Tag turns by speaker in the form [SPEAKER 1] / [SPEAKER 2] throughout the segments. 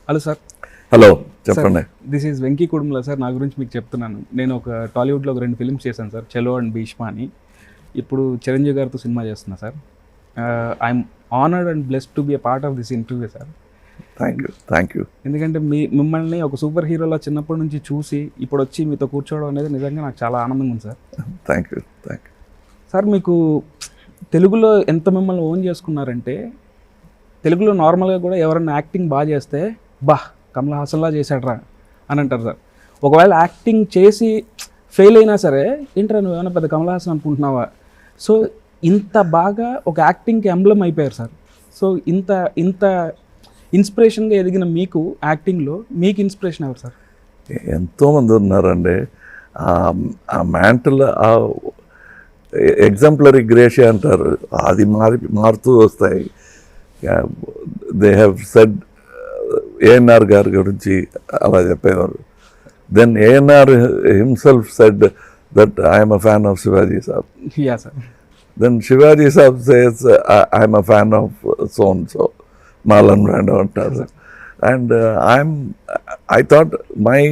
[SPEAKER 1] Hello sir.
[SPEAKER 2] Hello చెప్పండి.
[SPEAKER 1] This is Venky Kudumula sir. నా గురించి మీకు చెప్తున్నాను. నేను ఒక టాలీవుడ్లో ఒక 2 ఫిల్మ్స్ చేశాను సార్, చలో అండ్ భీష్మ అని. ఇప్పుడు చిరంజీవి గారితో సినిమా చేస్తున్నా sir. I'm honoured and blessed to be a part of this interview sir.
[SPEAKER 2] Thank you.
[SPEAKER 1] ఎందుకంటే మిమ్మల్ని ఒక సూపర్ హీరోలా చిన్నప్పటి నుంచి చూసి ఇప్పుడు వచ్చి మీతో కూర్చోవడం అనేది నిజంగా నాకు చాలా ఆనందంగా ఉంది సార్.
[SPEAKER 2] థ్యాంక్ యూ
[SPEAKER 1] సార్, మీకు తెలుగులో ఎంత మిమ్మల్ని ఓన్ చేసుకున్నారంటే, తెలుగులో నార్మల్గా కూడా ఎవరన్నా యాక్టింగ్ బాగా చేస్తే కమల్ హాసన్లా చేశాడ్రా అని అంటారు సార్. ఒకవేళ యాక్టింగ్ చేసి ఫెయిల్ అయినా సరే, ఏంట్రా నువ్వు ఏమైనా పెద్ద కమల్ హాసన్ అనుకుంటున్నావా? సో ఇంత బాగా ఒక యాక్టింగ్కి ఎంబ్లమ్ అయిపోయారు సార్. సో ఇంత ఇన్స్పిరేషన్గా ఎదిగిన మీకు యాక్టింగ్లో మీకు ఇన్స్పిరేషన్ ఎవరు సార్?
[SPEAKER 2] ఎంతోమంది ఉన్నారండి. ఆ మ్యాంటల్ ఎగ్జాంపులరీ గ్రేషియా అంటారు, అది మారుతూ వస్తాయి. దే హ్యావ్ సెడ్ ఏఎన్ఆర్ గారి గురించి అలా చెప్పేవారు. Then ANR himself said that I'm a fan of Shivaji saab.
[SPEAKER 1] Yeah sir.
[SPEAKER 2] Then Shivaji saab says I'm a fan of so and so, Marlon Brando అంటారు. And I thought my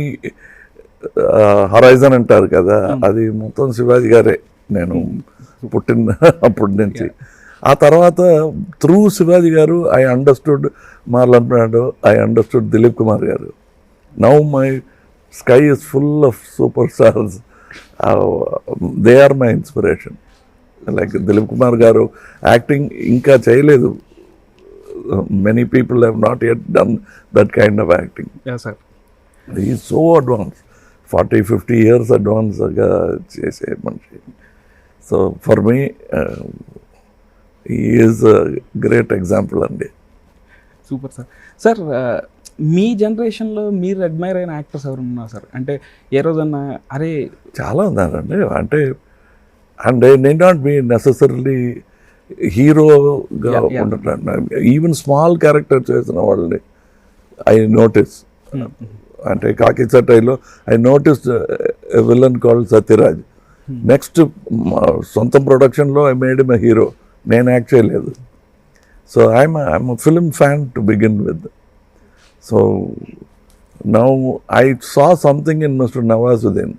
[SPEAKER 2] horizon అంటారు కదా, అది మొత్తం శివాజీ గారే నేను పుట్టిన అప్పటి నుంచి. ఆ తర్వాత through Shivaji garu I understood Marlon Brando, I understood Dilip Kumar garu. Now my sky is full of superstars. They are my inspiration. Like Dilip Kumar garu acting ఇంకా చేయలేదు. Many people have not yet done that kind of acting. He is so advance, 40-50 years అడ్వాన్స్గా చేసే మనిషి. So for me he is great example అండి.
[SPEAKER 1] Super sir. Sir, మీ జనరేషన్లో మీరు admire అయిన యాక్టర్స్ ఎవరు ఉన్నారు సార్? అంటే ఏ రోజన్నా అరే
[SPEAKER 2] చాలా ఉన్నారండి. అంటే and I need not be necessarily హీరోగా ఉండటం, ఈవెన్ స్మాల్ క్యారెక్టర్ చేసిన వాళ్ళని ఐ నోటీస్. అంటే కాకి చట్టైలో I notice a villain called Sathyaraj. Next సొంత ప్రొడక్షన్లో ఐ మేడ్ ఎ హీరో. నేను యాక్ట్ చేయలేదు. So I'm film fan to begin with. So now I saw something in mister Nawazuddin.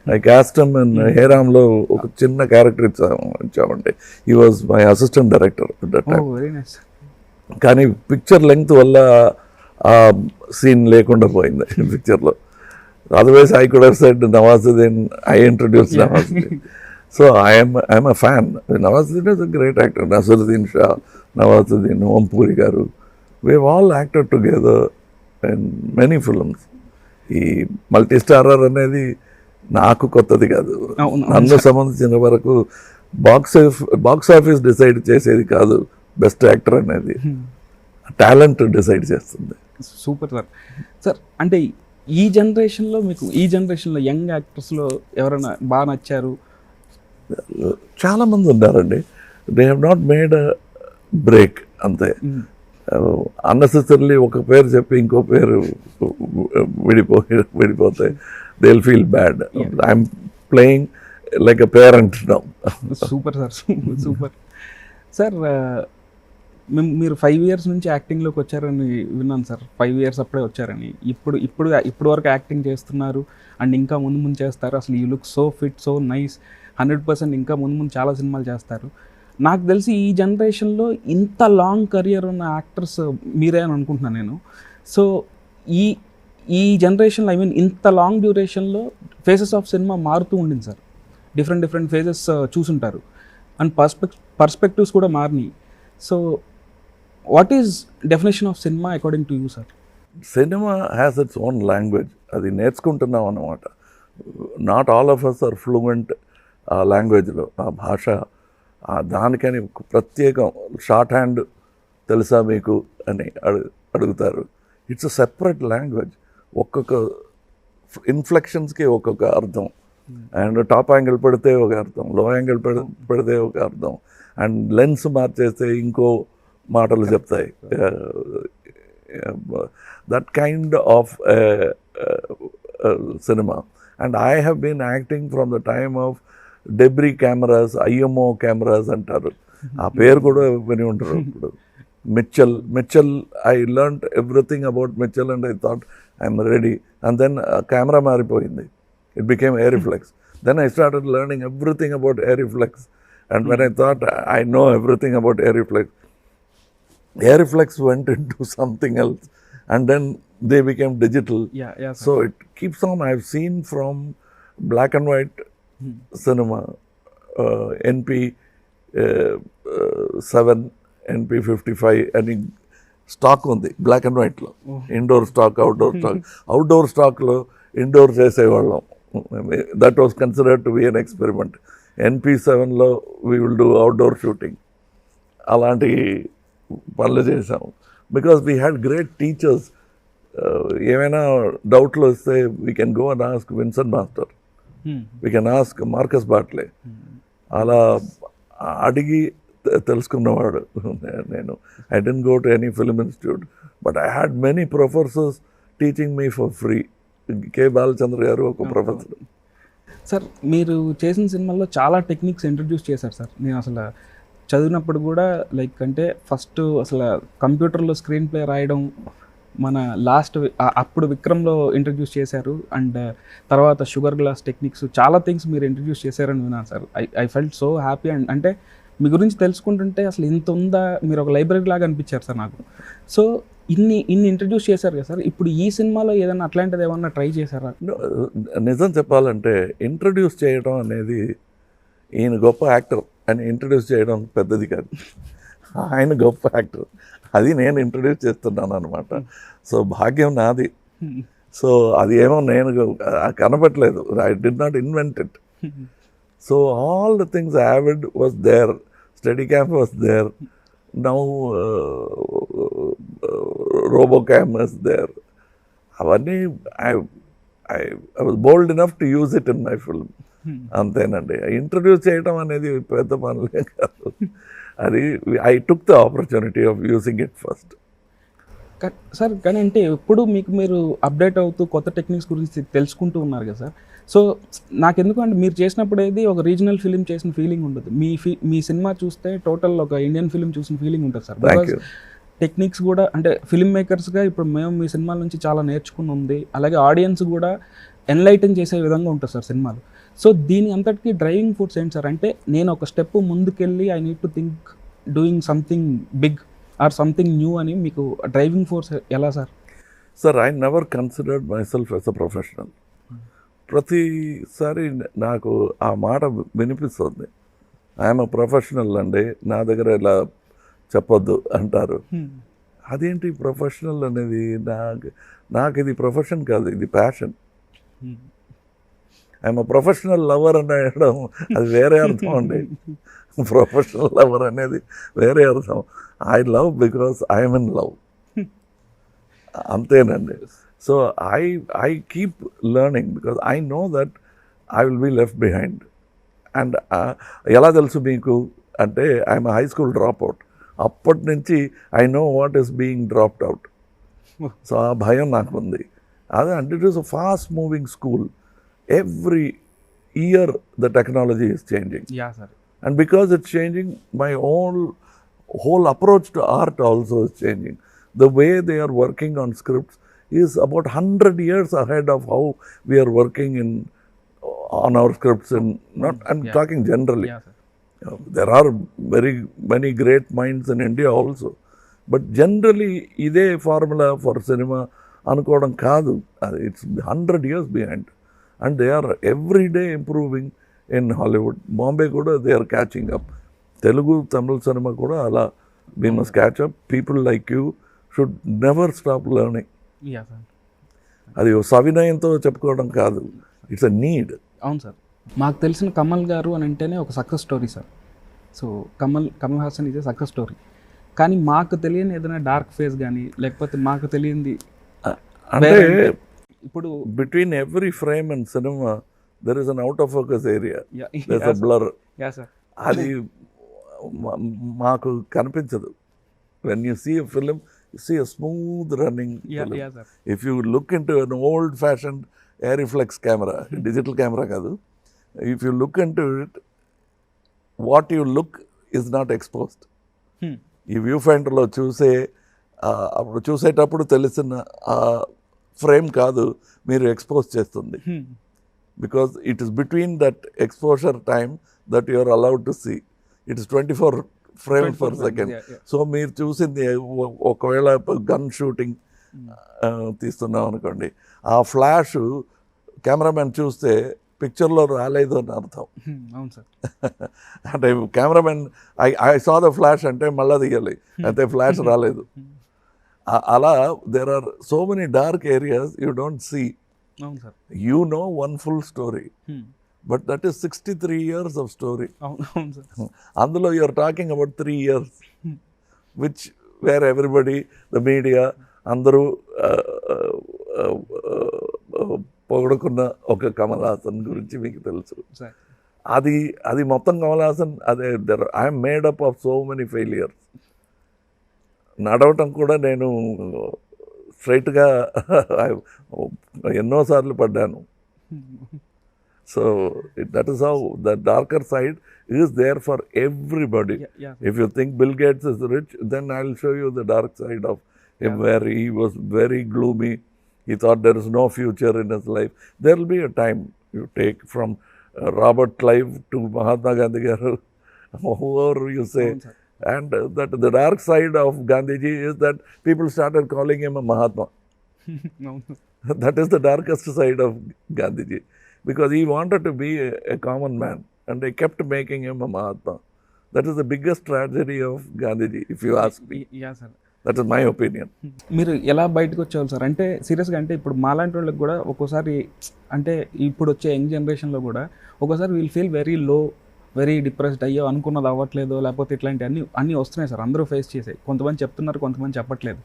[SPEAKER 2] I cast him in హేరామ్లో ఒక చిన్న క్యారెక్టర్ ఇచ్చామండి. He was my assistant director at that time. కానీ picture length వల్ల ఆ scene లేకుండా పోయింది పిక్చర్లో. Otherwise I could have said Nawazuddin, I introduce Nawazuddin. So I'm a fan. Nawazuddin is a great actor. Naseeruddin Shah, Nawazuddin, Om Puri garu, we all acted together in many films. ఈ multi starrer అనేది నాకు కొత్తది కాదు. నన్ను సంబంధించిన వరకు బాక్స్ ఆఫీస్ డిసైడ్ చేసేది కాదు బెస్ట్ యాక్టర్ అనేది, టాలెంట్ డిసైడ్ చేస్తుంది.
[SPEAKER 1] Super sir. సార్, అంటే ఈ జనరేషన్లో మీకు యంగ్ యాక్టర్స్లో ఎవరైనా బాగా నచ్చారు?
[SPEAKER 2] చాలామంది ఉన్నారండి. They have not made a break అంతే. అన్నెసెసరీలీ ఒక పేరు చెప్పి ఇంకో పేరు విడిపోతే they will feel bad. I'm playing like a parent now.
[SPEAKER 1] Super sir, super. Sir, మీరు 5 years నుంచి యాక్టింగ్లోకి వచ్చారని విన్నాను సార్. 5 years అప్పుడే వచ్చారని. ఇప్పుడు వరకు యాక్టింగ్ చేస్తున్నారు అండ్ ఇంకా ముందు చేస్తారు. అసలు you look so fit, so nice. 100% ఇంకా ముందు చాలా సినిమాలు చేస్తారు. నాకు తెలిసి ఈ జనరేషన్లో ఇంత లాంగ్ కెరియర్ ఉన్న యాక్టర్స్ మీరే అని అనుకుంటున్నాను నేను. సో ఈ జనరేషన్లో ఐ మీన్ ఇంత లాంగ్ డ్యూరేషన్లో ఫేసెస్ ఆఫ్ సినిమా మారుతూ ఉండింది సార్. డిఫరెంట్ ఫేజెస్ చూసుంటారు అండ్ పర్స్పెక్టివ్స్ కూడా మారినాయి. So what is definition of cinema according to you sir?
[SPEAKER 2] Cinema has its own language. అది నేర్చుకుంటున్నాం అన్నమాట. Not all of us are fluent ఆ లాంగ్వేజ్లో, ఆ భాష. దానికని ప్రత్యేకం షార్ట్ హ్యాండ్ తెలుసా మీకు అని అడుగుతారు. It's a separate language. ఒక్కొక్క ఇన్ఫ్లెక్షన్స్కి ఒక్కొక్క అర్థం. అండ్ టాప్ యాంగిల్ పెడితే ఒక అర్థం, లో యాంగిల్ పెడితే ఒక అర్థం, అండ్ లెన్స్ మార్చేస్తే ఇంకో మాటలు చెప్తాయి. That kind of cinema. And I have been acting from the time of Debrie cameras, Eyemo cameras అంటారు. ఆ పేరు కూడా విని ఉంటారు. ఇప్పుడు Mitchell, I learnt everything about Mitchell and I thought I'm ready. And then camera maripoyindi. It became air reflex. Then I started learning everything about air reflex. And when I thought I know everything about air reflex went into something else. And then they became digital.
[SPEAKER 1] Yeah, sir.
[SPEAKER 2] So it keeps on. I've seen from black and white cinema, NP 7, NP 55 అని stock ఉంది black and వైట్లో. Indoor stock, outdoor స్టాక్లో indoor చేసేవాళ్ళం. That was considered to be an experiment. NP 7లో we will do outdoor shooting. అలాంటి పనులు చేసాం. Because we had great teachers. ఏమైనా డౌట్లు వస్తే we can go and ask Vincent master, we can ask Marcus Bartley. అలా అడిగి తెలుసుకున్నవాడు నేను. I didn't go to any film institute, but I had many professors teaching me for free. K Balachandra గారు ఒక professor.
[SPEAKER 1] Sir మీరు చేసిన సినిమాల్లో చాలా టెక్నిక్స్ ఇంట్రడ్యూస్ చేశారు సార్. నేను అసలు చదివినప్పుడు కూడా లైక్ అంటే ఫస్ట్ అసలు కంప్యూటర్లో స్క్రీన్ ప్లే రాయడం మన అప్పుడు విక్రమ్లో ఇంట్రడ్యూస్ చేశారు. అండ్ తర్వాత షుగర్ గ్లాస్ టెక్నిక్స్ చాలా థింగ్స్ మీరు ఇంట్రడ్యూస్ చేశారని విన్నాను sir. I felt so happy. And అంటే మీ గురించి తెలుసుకుంటుంటే అసలు ఇంత ఉందా, మీరు ఒక లైబ్రరీ లాగా అనిపించారు సార్ నాకు. సో ఇన్ని ఇంట్రడ్యూస్ చేశారు కదా సార్. ఇప్పుడు ఈ సినిమాలో ఏదైనా అట్లాంటిది ఏమన్నా ట్రై చేశారా?
[SPEAKER 2] నిజం చెప్పాలంటే ఇంట్రడ్యూస్ చేయడం అనేది, ఈయన గొప్ప యాక్టర్ అని ఇంట్రడ్యూస్ చేయడం పెద్దది కాదు. ఆయన గొప్ప యాక్టర్, అది నేను ఇంట్రడ్యూస్ చేస్తున్నాను అనమాట. సో భాగ్యం నాది. సో అది ఏమో నేను కనపట్లేదు. I did not invent it. So all the things Avid was there, Steadicam was there, now Robocam was there. అవన్నీ I was bold enough to use it in my film. అంతేనండి. Introduce చేయడం అనేది పెద్ద పనులే కాదు. అది I took the opportunity of using it first.
[SPEAKER 1] Sir కానీ అంటే ఎప్పుడు మీరు అప్డేట్ అవుతూ కొత్త టెక్నిక్స్ గురించి తెలుసుకుంటూ ఉన్నారు కదా సార్. సో నాకెందుకు అంటే మీరు చేసినప్పుడు ఏది ఒక రీజనల్ ఫిలిం చేసిన ఫీలింగ్ ఉండదు. మీ సినిమా చూస్తే టోటల్ ఒక ఇండియన్ ఫిలిం చూసిన ఫీలింగ్ ఉంటుంది సార్. బికాజ్ టెక్నిక్స్ కూడా అంటే ఫిల్మ్ మేకర్స్గా ఇప్పుడు మేము మీ సినిమాల నుంచి చాలా నేర్చుకుని ఉంది. అలాగే ఆడియన్స్ కూడా ఎన్లైటన్ చేసే విధంగా ఉంటుంది సార్ సినిమాలు. సో దీని అంతటికీ డ్రైవింగ్ ఫోర్స్ ఏంటి సార్? అంటే నేను ఒక స్టెప్ ముందుకెళ్ళి I need to think doing something big or something new అని మీకు డ్రైవింగ్ ఫోర్స్ ఎలా sir?
[SPEAKER 2] Sir, I never considered myself as a professional. ప్రతిసారి నాకు ఆ మాట వినిపిస్తుంది, ఐఎమ్ అ ప్రొఫెషనల్ అండి, నా దగ్గర ఇలా చెప్పొద్దు అంటారు. అదేంటి ప్రొఫెషనల్ అనేది? నాకు ఇది ప్రొఫెషన్ కాదు, ఇది passion. I'm a professional lover అని అనడం అది వేరే అర్థం అండి. ప్రొఫెషనల్ లవర్ అనేది వేరే అర్థం. I love because I'm in love, అంతేనండి. So I keep learning because I know that I will be left behind. And ఎలా తెలుసు మీకు అంటే, I'm high school drop out. అప్పటి నుంచి I know what is being dropped out. So ఆ భయం నాకు ఉంది. అదే అంటే it is a fast moving school. Every year the technology is changing. And because it's changing, my whole approach to art also is changing. The way they are working on scripts is about 100 years ahead of how we are working on our scripts. I'm talking generally. There are very many great minds in India also. But generally, ide formula for cinema anukodam kaadu. It's 100 years behind. And they are every day improving. In Hollywood, Bombay kuda, they are catching up. Telugu, Tamil cinema kuda ala, we must catch up. People like you should never stop learning. అది సవినయంతో చెప్పుకోవడం కాదు, it's a need.
[SPEAKER 1] అవును sir. మాకు తెలిసిన కమల్ గారు అని అంటేనే ఒక success story sir. So Kamal Haasan is a success story. కానీ మాకు తెలియని ఏదైనా డార్క్ ఫేజ్ కానీ లేకపోతే మాకు తెలియంది
[SPEAKER 2] అంటే, ఇప్పుడు between every frame and cinema there is an out of focus area. There's a blur. అది మాకు కనిపించదు. When you see a film, you see a smooth running film. If you look into an old fashioned air reflex camera, digital camera కాదు, if you look into it, what you look is not exposed. ఈ view ఫైండర్లో అప్పుడు చూసేటప్పుడు తెలిసిన frame కాదు మీరు expose చేస్తుంది. Because it is between that exposure time that you are allowed to see. It is 24 frames per second. So మీరు చూసింది ఒకవేళ గన్ షూటింగ్ తీస్తున్నాం అనుకోండి, ఆ ఫ్లాష్ కెమెరామెన్ చూస్తే పిక్చర్లో రాలేదు అని అర్థం.
[SPEAKER 1] అవును సార్.
[SPEAKER 2] అంటే cameraman I saw the flash అంటే మళ్ళీ తీయాలి, అయితే ఫ్లాష్ రాలేదు. అలా there are so many dark areas you don't see.
[SPEAKER 1] అవును sir.
[SPEAKER 2] You know one full story, but that is 63 years of story.
[SPEAKER 1] అవును సార్.
[SPEAKER 2] అందులో you're talking about 3 years, which where everybody, the media అందరూ పొగడుకున్న ఒక కమల్ హాసన్ గురించి మీకు తెలుసు. అది మొత్తం కమల్ హాసన్ అదే. I'm made up of so many failures. నడవటం కూడా నేను స్ట్రైట్గా ఎన్నోసార్లు పడ్డాను. So that is how the darker side is there for everybody. If you think Bill Gates is rich, then I will show you the dark side of him, where he was very gloomy. He thought there is no future in his life. There will be a time you take from Robert Clive to Mahatma Gandhi garu, whoever you say. And that the dark side of Gandhiji is that people started calling him a Mahatma. That is the darkest side of Gandhiji, because he wanted to be a common man and they kept making him a Mahatma. That is the biggest tragedy of Gandhiji, if you ask me.
[SPEAKER 1] Yeah, sir.
[SPEAKER 2] That is my opinion.
[SPEAKER 1] మీరు ఎలా బయటకు వచ్చేవాళ్ళు sir? అంటే సీరియస్గా, అంటే ఇప్పుడు మాలాంటి వాళ్ళకి కూడా ఒక్కోసారి, అంటే ఇప్పుడు వచ్చే యంగ్ జనరేషన్లో కూడా ఒక్కోసారి we'll feel very low, very depressed, అయ్యో అనుకున్నది అవ్వట్లేదు, లేకపోతే ఇట్లాంటి అన్నీ వస్తున్నాయి సార్. అందరూ ఫేస్ చేసాయి. కొంతమంది చెప్తున్నారు, కొంతమంది చెప్పట్లేదు.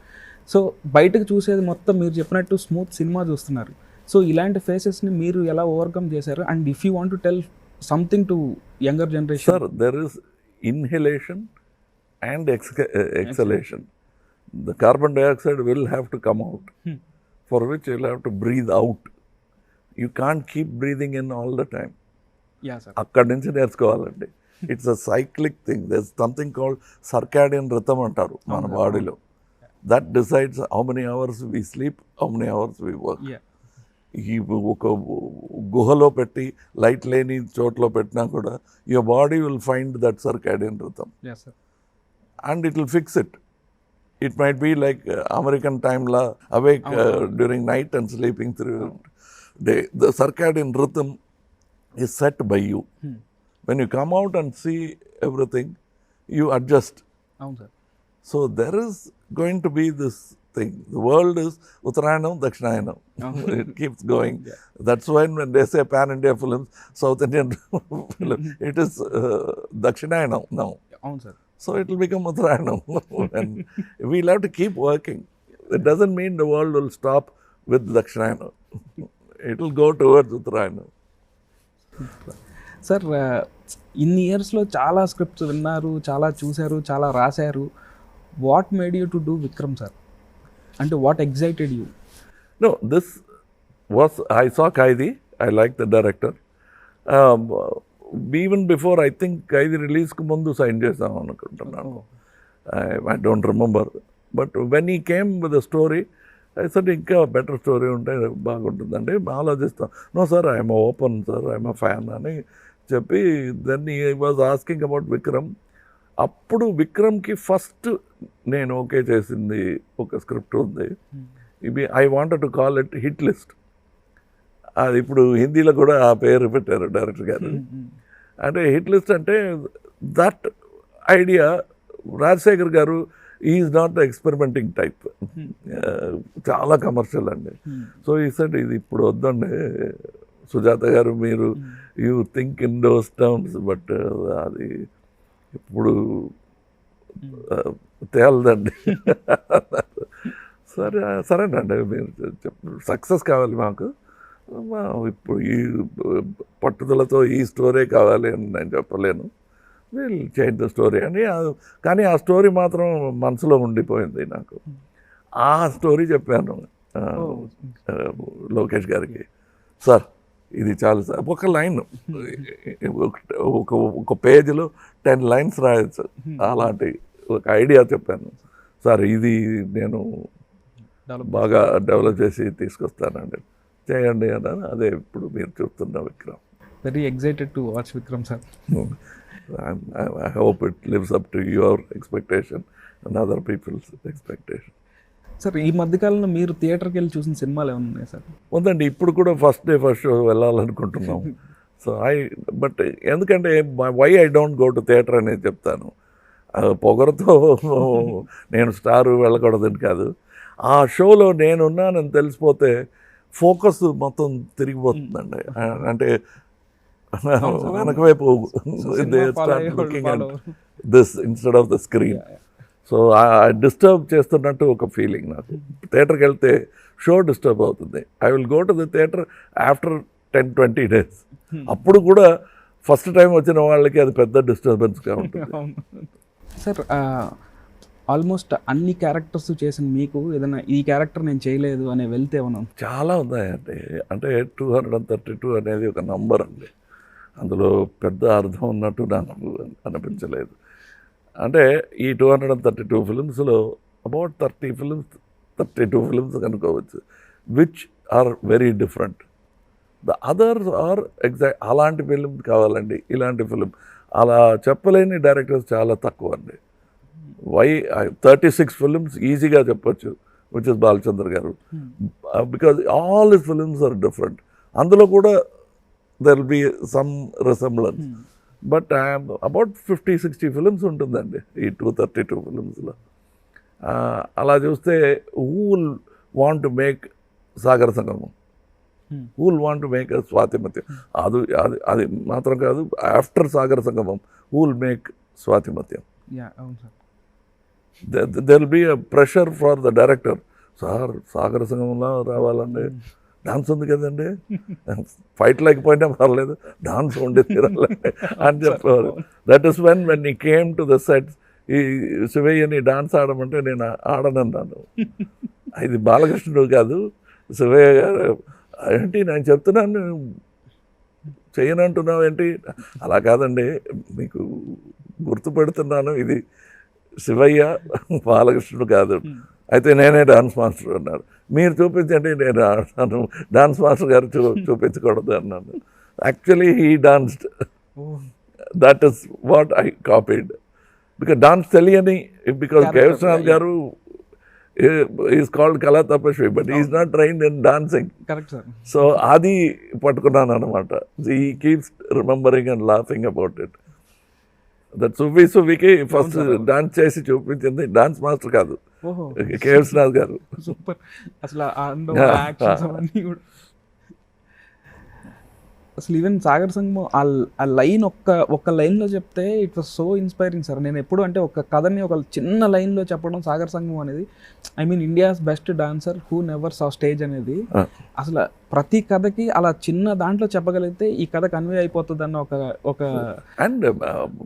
[SPEAKER 1] సో బయటకు చూసేది మొత్తం మీరు చెప్పినట్టు స్మూత్ సినిమా చూస్తున్నారు. సో ఇలాంటి ఫేసెస్ని మీరు ఎలా ఓవర్కమ్ చేశారు? And if you want to tell something to younger generation.
[SPEAKER 2] Sir, there is inhalation and exhalation. The carbon dioxide will have to come out, for which you'll have to breathe out. You can't keep breathing in all the time.
[SPEAKER 1] Yeah, sir.
[SPEAKER 2] అక్కడి నుంచి నేర్చుకోవాలండి. It's a cyclic thing. There's something called circadian rhythm అంటారు మన బాడీలో. That decides how many hours we sleep, how many hours we work. ఈ ఒక గుహలో పెట్టి లైట్ లేని చోట్లో పెట్టినా కూడా your body will find that circadian rhythm.
[SPEAKER 1] Yes, sir.
[SPEAKER 2] And it will fix it. It might be like American time la, awake during night and sleeping through day. The circadian rhythm is set by you. When you come out and see everything, you adjust. So there is going to be this thing. The world is Uttarayanam, Dakshinayana. It keeps going. That's why when they say pan-India films, South Indian film, it is Dakshinayana now. So it will become Uttarayanam. And we'll have to keep working. It doesn't mean the world will stop with Dakshinayana. It will go towards Uttarayanam.
[SPEAKER 1] Sir, ఇన్ని ఇయర్స్లో చాలా scripts విన్నారు, చాలా చూశారు, చాలా రాశారు. What made you to do Vikram sir? అంటే what excited you?
[SPEAKER 2] No, this was, I saw Kaidi. I liked the director. Even before, I think Kaidi release కు ముందు సైన్ చేసాం అనుకుంటున్నాను. I don't remember. But when he came with a story, I said ఇంకా better story ఉంటే బాగుంటుందండి, ఆలోచిస్తాం. No sir, I'm open sir, I'm a fan అని చెప్పి then he was asking about Vikram. అప్పుడు విక్రమ్కి ఫస్ట్ నేను ఓకే చేసింది ఒక స్క్రిప్ట్ ఉంది. I wanted to call it hit list. అది ఇప్పుడు హిందీలో కూడా ఆ పేరు పెట్టారు డైరెక్టర్ గారు. అంటే హిట్ లిస్ట్ అంటే దట్ ఐడియా రాజశేఖర్ గారు is not the experimenting type, చాలా కమర్షియల్ అండి. సో ఈ సెడ్ ఇది ఇప్పుడు వద్దండి సుజాత గారు, మీరు you think in those terms, but అది ఇప్పుడు తేలదండి. సరేనండి, మీరు సక్సెస్ కావాలి మాకు, ఇప్పుడు ఈ పట్టుదలతో ఈ స్టోరీ కావాలి అని నేను చెప్పలేను. విల్ చేంజ్ ద స్టోరీ అని. కానీ ఆ స్టోరీ మాత్రం మనసులో ఉండిపోయింది నాకు. ఆ స్టోరీ చెప్పాను లోకేష్ గారికి. సార్ ఇది చాలు సార్, ఒక లైన్, ఒక పేజీలో 10 lines రాయొచ్చు, అలాంటి ఒక ఐడియా చెప్పాను, సార్ ఇది నేను బాగా డెవలప్ చేసి తీసుకొస్తానండి, చేయండి అన్నాను. అదే ఇప్పుడు మీరు చూస్తున్న Vikram.
[SPEAKER 1] Very excited to watch Vikram sir.
[SPEAKER 2] I hope it lives up to your expectation and other people's expectation.
[SPEAKER 1] Sir ఈ మధ్యకాలంలో మీరు థియేటర్కి వెళ్ళి చూసిన సినిమాలు ఏమైనా ఉన్నాయి సార్?
[SPEAKER 2] ఉందండి, ఇప్పుడు కూడా ఫస్ట్ షో వెళ్ళాలనుకుంటున్నాం. సో బట్ ఎందుకంటే why I don't go to theatre అనేది చెప్తాను. పొగరుతో నేను స్టార్ వెళ్ళకూడదని కాదు, ఆ షోలో నేనున్నానని తెలిసిపోతే ఫోకస్ మొత్తం తిరిగిపోతుందండి. అంటే వెనక వైపు this instead of the screen. So disturb చేస్తున్నట్టు ఒక ఫీలింగ్ నాకు. థియేటర్కి వెళ్తే షో డిస్టర్బ్ అవుతుంది. I will go to the theatre after 10-20 days. అప్పుడు కూడా ఫస్ట్ టైం వచ్చిన వాళ్ళకి అది పెద్ద డిస్టర్బెన్స్గా ఉంటుంది.
[SPEAKER 1] సార్ ఆల్మోస్ట్ అన్ని క్యారెక్టర్స్ చేసిన మీకు ఏదైనా ఈ క్యారెక్టర్ నేను చేయలేదు అనే వెళ్తే ఏమన్నా?
[SPEAKER 2] చాలా ఉన్నాయండి. అంటే 232 అనేది ఒక నంబర్ అండి, అందులో పెద్ద అర్థం ఉన్నట్టు నాకు అనిపించలేదు. అంటే ఈ 232 ఫిల్మ్స్లో అబౌట్ 32 ఫిల్మ్స్ కనుకోవచ్చు which are very different. The others are exact అలాంటి ఫిలిం కావాలండి, ఇలాంటి ఫిలిం అలా చెప్పలేని డైరెక్టర్స్ చాలా తక్కువ అండి. 36 ఫిలిమ్స్ ఈజీగా చెప్పొచ్చు, which is Balachandra garu, because all his films are different. అందులో కూడా there will be some resemblance, but about 50-60 films ఉంటుందండి ఈ 232 ఫిలిమ్స్లో. అలా చూస్తే who will want to make Sagara Sangamam, who will want to make Swathimuthyam, అది మాత్రం కాదు, after Sagara Sangamam who will make Swathimuthyam. there will be a pressure for the director. Sir Sagara సంగమంలో రావాలండి, డాన్స్ ఉంది కదండి, ఫైట్ లేకపోయినా పర్లేదు, డాన్స్ ఉండి తీరాలండి అని చెప్పేవారు. దట్ ఈస్ వెన్ ఈ కేమ్ టు ద సెట్స్, ఈ శివయ్యని డాన్స్ ఆడమంటే నేను ఆడనన్నాను. ఇది బాలకృష్ణుడు కాదు శివయ్య గారు. ఏంటి నేను చెప్తున్నాను చేయనంటున్నావు ఏంటి? అలా కాదండి, మీకు గుర్తుపెడుతున్నాను, ఇది శివయ్య బాలకృష్ణుడు కాదు. అయితే నేనే డాన్స్ మాస్టర్ అన్నారు. మీరు చూపించండి నేను ఆడతాను, డాన్స్ మాస్టర్ గారు చూపించకూడదు అన్నాను. Actually he danced, that is what I copied. Because dance తెలియని, because Keshavanath garu is called Kala Tapasvi, but is not trained in dancing. So అది పట్టుకున్నాను అనమాట. He keeps remembering and laughing about it. That సువ్వికి ఫస్ట్ డాన్స్ చేసి చూపించింది dance master కాదు, కేశవనాథ్ గారు.
[SPEAKER 1] Super. అసలు అసలు ఈవెన్ సాగర్ సంగమం ఆ లైన్ ఒక్క లైన్లో చెప్తే it was so inspiring sir. నేను ఎప్పుడు అంటే ఒక కథని ఒక చిన్న లైన్లో చెప్పడం సాగర్ సంగమం అనేది, I mean India's best dancer who never saw stage అనేది, అసలు ప్రతి కథకి అలా చిన్న దాంట్లో చెప్పగలిగితే ఈ కథ కన్వే అయిపోతుంది అన్న ఒక
[SPEAKER 2] and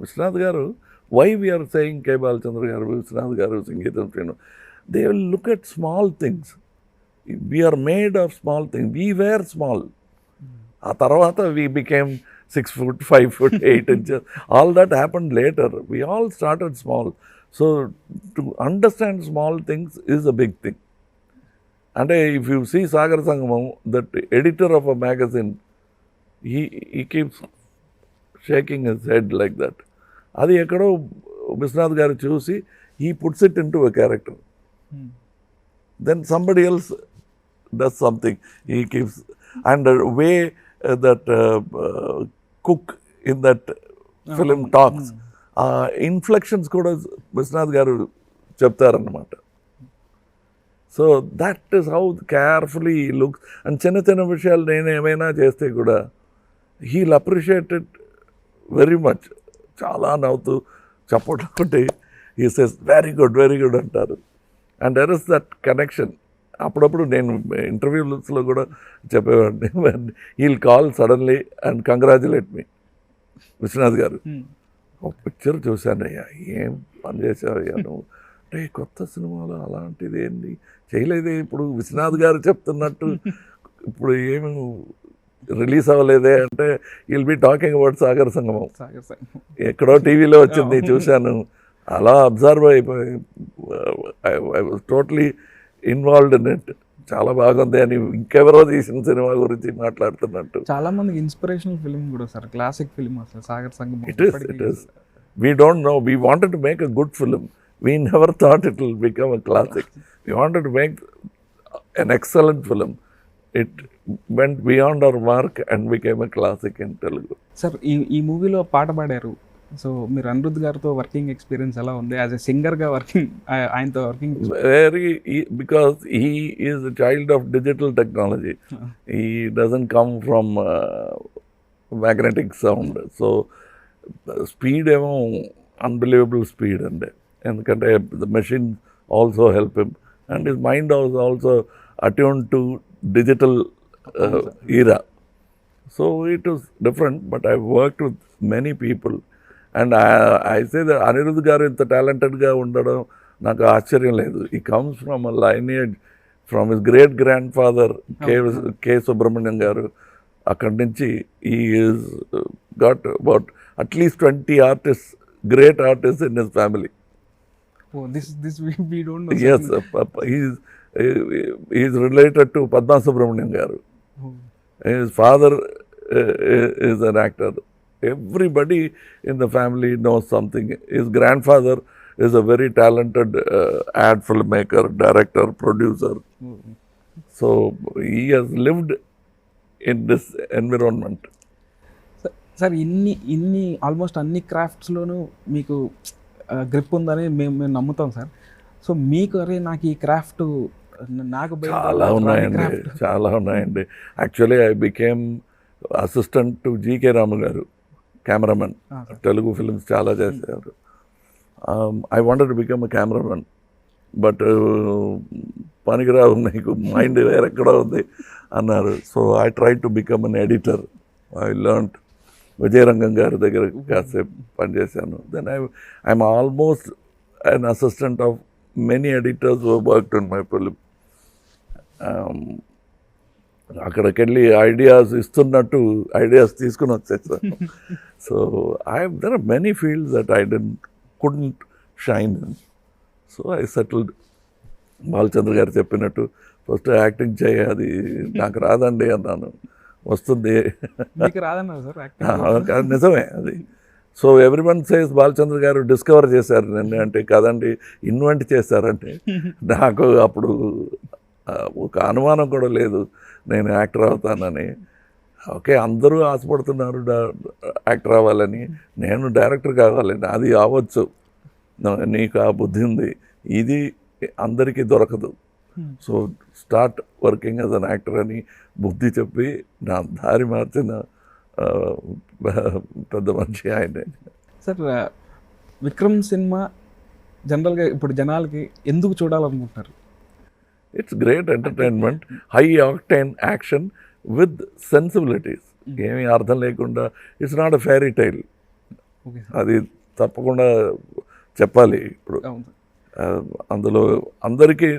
[SPEAKER 2] Vishwanath garu, why we're saying K Balachandra garu, Vishwanath garu, Sangeetham Srinu, they will look at small things. We're made of small things, we were small. ఆ తర్వాత we became 6 foot, 5 foot, 8 inches. All that happened later. We all started small. So to understand small things is a big thing. And if you see Sagar Sangamam, that editor of a magazine, he keeps shaking his head like that. Adi ekkado Vishwanath garu chusi, he puts it into a character. Then somebody else does something. He keeps, and the way that cook in that film talks, inflections kuda Vishwanath garu cheptarannamata. So that is how carefully he looks. And చిన్న చిన్న విషయాలు నేను ఏమైనా చేస్తే కూడా he'll appreciate it very much. చాలా నవ్వుతూ చప్పట్లు he says very good అంటారు. And there is that connection. అప్పుడప్పుడు నేను ఇంటర్వ్యూస్లో కూడా చెప్పేవాడిని, he'll call suddenly and congratulate me, Viswanath garu ఒక పిక్చర్ చూశానయ్యా, ఏం పని చేసావయ్యా నువ్వు అంటే, కొత్త సినిమాలో అలాంటిది ఏంటి చేయలేదే, ఇప్పుడు విశ్వనాథ్ గారు చెప్తున్నట్టు ఇప్పుడు ఏమి రిలీజ్ అవ్వలేదే అంటే, will be talking about Sagar సంగమం, ఎక్కడో టీవీలో వచ్చింది చూశాను, అలా అబ్జర్వ్ అయిపోయి I was totally involved in it. చాలా బాగుంది అని ఇంకెవరో తీసిన సినిమా గురించి మాట్లాడుతున్నట్టు.
[SPEAKER 1] చాలా మందికి ఇన్స్పిరేషనల్ ఫిల్మ్ కూడా సార్, క్లాసిక్ ఫిల్మ్ అసలు సాగర్ సంగమం.
[SPEAKER 2] It is. We don't know. We wanted to make a good film. We never thought it will become a classic. We wanted to make an excellent film. It went beyond our mark and became a classic in Telugu.
[SPEAKER 1] Sir ఈ మూవీలో పాట పాడారు. So మీరు అనిరుద్ధ్ గారితో working experience ఎలా ఉంది? As a సింగర్గా working, ఆయనతో working.
[SPEAKER 2] Because he is a child of digital technology. He doesn't come from magnetic sound. So speed ఏమో అన్బిలీవబుల్ స్పీడ్ అండి. ఎందుకంటే the machine also help him and his mind was also attune to digital era. So it was different, but I worked with many people and I say that Anirudh garu ఇంత టాలెంటెడ్గా ఉండడం నాకు ఆశ్చర్యం లేదు. He comes from a lineage from his great grand father K Subrahmanyam garu. అక్కడి నుంచి he is got about at least 20 artists, great artists in his family.
[SPEAKER 1] Oh, this we don't know.
[SPEAKER 2] Yes, he is related to Padma Subramanian garu.
[SPEAKER 1] Oh.
[SPEAKER 2] His father is an actor. Everybody in the family knows something. His grandfather is a very talented ad filmmaker, director, producer.
[SPEAKER 1] Oh.
[SPEAKER 2] So he has lived in this environment.
[SPEAKER 1] Sir ఇన్ని almost అన్ని క్రాఫ్ట్స్లోనూ మీకు grip ఉందని మేము నమ్ముతాం sir. So మీకు అరే నాకు ఈ క్రాఫ్ట్ నాకు
[SPEAKER 2] చాలా ఉన్నాయండి. Actually I became assistant to GK Ramu garu, cameraman. Telugu films చాలా చేశారు. I wanted to become a cameraman, but పనికిరావు, నీకు మైండ్ వేరెక్కడో ఉంది అన్నారు. So I try to become an editor. I learn Vijayarangam గారి దగ్గర కాసేపు పనిచేశాను. Then I'm almost an assistant of many editors who worked in my film. అక్కడికి వెళ్ళి ఐడియాస్ ఇస్తున్నట్టు ఐడియాస్ తీసుకుని వచ్చేసాను. So there are many fields that I couldn't shine in. So I settled. Balachandra గారు చెప్పినట్టు ఫస్ట్ యాక్టింగ్ చేయ, అది నాకు రాదండి అన్నాను. వస్తుంది, నిజమే అది. సో ఎవ్రీవన్ సేస్ బాలచంద్ర గారు డిస్కవర్ చేశారు నన్ను అంటే, కదండి ఇన్వెంట్ చేశారంటే. నాకు అప్పుడు ఒక అనుమానం కూడా లేదు నేను యాక్టర్ అవుతానని. ఓకే, అందరూ ఆశపడుతున్నారు యాక్టర్ అవ్వాలని, నేను డైరెక్టర్ కావాలని. అది అవ్వచ్చు, నీకు ఆ బుద్ధి ఉంది, ఇది అందరికీ దొరకదు. So start working as an actor అని బుద్ధి చెప్పి నా దారి మార్చిన పెద్ద మనిషి ఆయనే.
[SPEAKER 1] సార్ విక్రమ్ సినిమా జనరల్గా ఇప్పుడు జనాలకి ఎందుకు చూడాలనుకుంటున్నారు?
[SPEAKER 2] It's great entertainment, high octane action with sensibilities. ఏమీ అర్థం లేకుండా, it's not a fairy tile. అది తప్పకుండా చెప్పాలి. ఇప్పుడు అందులో అందరికీ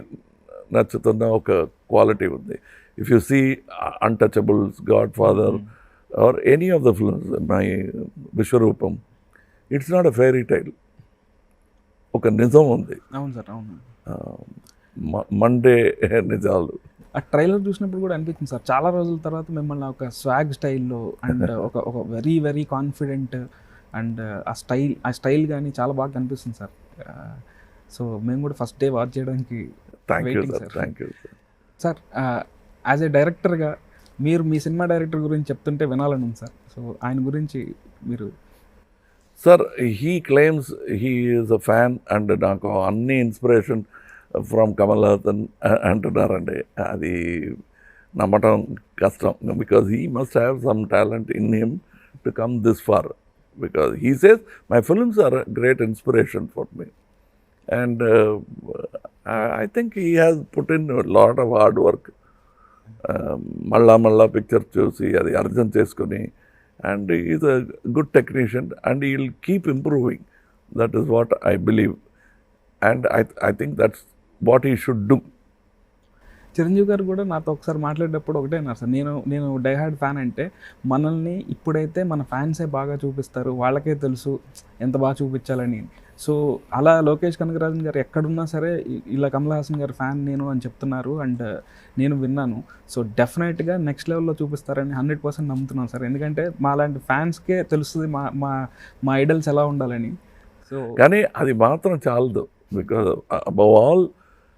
[SPEAKER 2] నచ్చుతున్న ఒక క్వాలిటీ ఉంది. If you see Untouchables, Godfather or any of the films, my Vishwaroopam, it's not a fairy tale. ఒక నిజం ఉంది.
[SPEAKER 1] అవును సార్, అవును.
[SPEAKER 2] మండే నిజాలు.
[SPEAKER 1] ఆ ట్రైలర్ చూసినప్పుడు కూడా అనిపించింది సార్, చాలా రోజుల తర్వాత మిమ్మల్ని ఒక స్వాగ్ స్టైల్లో అండ్ ఒక వెరీ వెరీ కాన్ఫిడెంట్ అండ్ ఆ స్టైల్ కానీ చాలా బాగా కనిపిస్తుంది సార్. సో మేము కూడా ఫస్ట్ డే వాచ్ చేయడానికి
[SPEAKER 2] thank you
[SPEAKER 1] sir. As a డైరెక్టర్గా మీరు మీ సినిమా డైరెక్టర్ గురించి చెప్తుంటే వినాలని ఉంది సార్. సో ఆయన గురించి మీరు.
[SPEAKER 2] Sir, he claims he is a fan and నాకు అన్ని ఇన్స్పిరేషన్ ఫ్రమ్ కమల్ హాసన్ అంటున్నారండి. అది నమ్మటం కష్టం, because he must have some talent in him to come this far. Because he says my films are a great inspiration for me, and I think he has put in a lot of hard work. Malla picture chusi adi arjun cheskoni, and he is a good technician and he will keep improving. That is what I believe, and I think that's what he should do.
[SPEAKER 1] Chiranjeevi గారు కూడా నాతో ఒకసారి మాట్లాడేటప్పుడు ఒకటే అన్నారు sir, నేను diehard fan అంటే మనల్ని ఇప్పుడైతే మన ఫ్యాన్సే బాగా చూపిస్తారు, వాళ్ళకే తెలుసు ఎంత బాగా చూపించాలని. సో అలా లోకేష్ కనగరాజన్ గారు ఎక్కడున్నా సరే ఇలా కమల్ హాసన్ గారు ఫ్యాన్ నేను అని చెప్తున్నారు, అండ్ నేను విన్నాను. సో డెఫినెట్గా నెక్స్ట్ లెవెల్లో చూపిస్తారని 100% నమ్ముతున్నాను సార్. ఎందుకంటే మా లాంటి ఫ్యాన్స్కే తెలుస్తుంది మా మా మా ఐడల్స్ ఎలా ఉండాలని. సో
[SPEAKER 2] కానీ అది మాత్రం చాలదు, because above all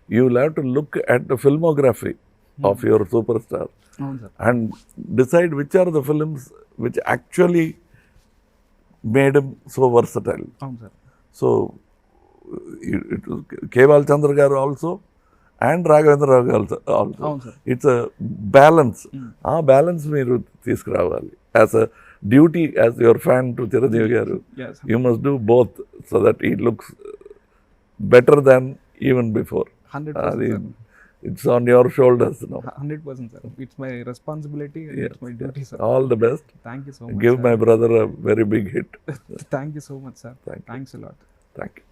[SPEAKER 2] you will have to look at the filmography of your super star
[SPEAKER 1] అవును sir.
[SPEAKER 2] And decide which are the films which actually made him so versatile.
[SPEAKER 1] అవును sir.
[SPEAKER 2] So K Balachandra garu also and Raghavendra Rao garu also,
[SPEAKER 1] అవును sir.
[SPEAKER 2] It's a balance. ఆ balance మీరు తీసుకురావాలి as a duty, as your fan to Chiranjeevi garu.
[SPEAKER 1] Yes.
[SPEAKER 2] You must do both so that it looks better than even before.
[SPEAKER 1] 100% sir.
[SPEAKER 2] It's on your shoulders now.
[SPEAKER 1] 100% sir. It's my responsibility and it's my duty sir.
[SPEAKER 2] All the best.
[SPEAKER 1] Thank you so much.
[SPEAKER 2] Give
[SPEAKER 1] sir.
[SPEAKER 2] my brother a very big hit.
[SPEAKER 1] Thank you so much sir.
[SPEAKER 2] Thank you.
[SPEAKER 1] Thanks a lot.
[SPEAKER 2] Thank you.